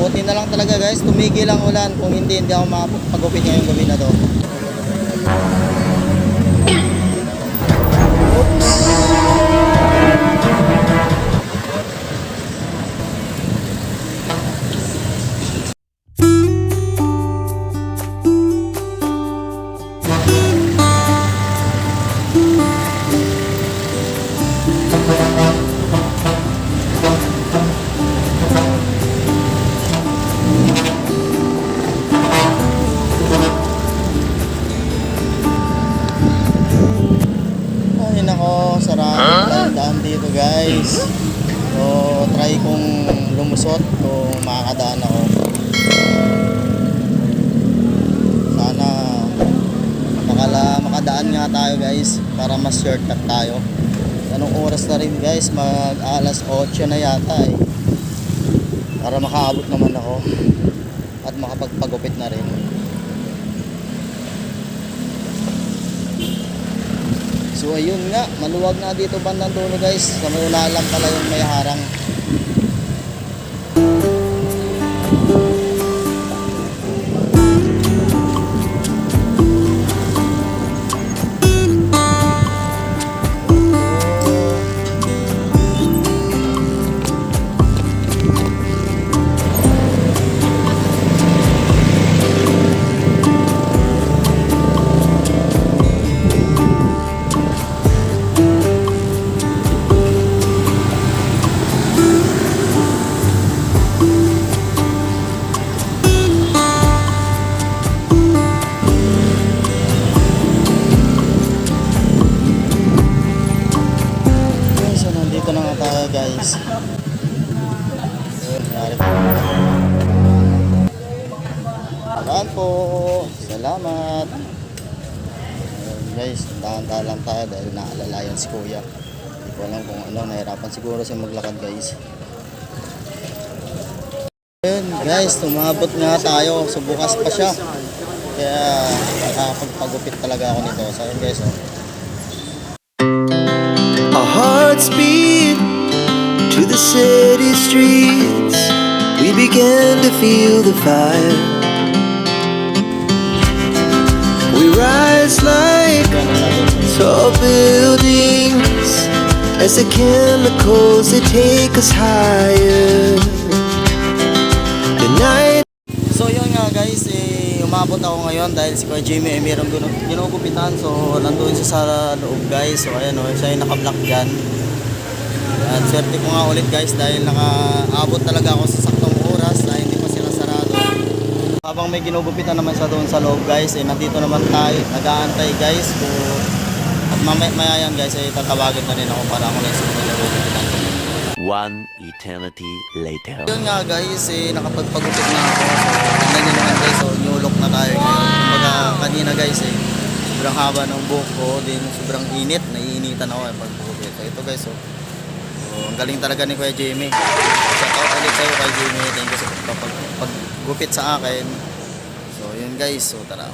buti na lang talaga guys, tumigil ang ulan. Kung hindi ako makapagupit ngayong gabi na to. Sarado lang daan dito guys. So try kong lumusot kung makakadaan ako. Sana makadaan nga tayo guys para mas shortcut tayo. Anong oras na rin guys? Mag alas 8 na yata eh. Para makaabot naman ako at makapagpagupit na rin. So ayun nga, maluwag na dito bandang dulo guys. Sa may ulalang pala yung may harang. Guys, saan po, salamat. Guys, tahan-tahan lang tayo dahil naalalayan si kuya. Hindi ko alam kung ano, nahirapan siguro siya maglakad guys. Ayun guys, tumabot nga tayo, so bukas pa siya, kaya nakapagpagupit talaga ako nito. So ayun guys, oh. Our hearts beat to the city streets. We began to feel the fire. We rise like tall buildings as the chemicals they take us higher. The night. So yun nga guys, umabot ako ngayon dahil si Kuya Jimmy mayroong ginugupitan. So nandun siya sa loob guys. So ayan o, siya yung naka-block dyan. At swerte ko nga ulit guys dahil nakaabot talaga ako sa saktong oras dahil hindi pa sila sarado. Habang may ginugupitan naman siya doon sa loob guys, nandito naman tayo, nag-aantay guys. At mamaya yan guys, tatawagin na rin ako para ako na yung ginugupitan. One eternity later. Yun nga guys, nakapagpagupit na ako. So tignan nyo naman guys, so new look na tayo ngayon. Kumbaga kanina guys, sobrang haba ng buhok ko, din sobrang init, naiinitan ako pagpagupit. So ito guys, so ang galing talaga ni Kuya Jimmy. Shout out ulit sa'yo Kuya Jimmy. Thank you sa paggupit sa akin. So yun guys, so tara.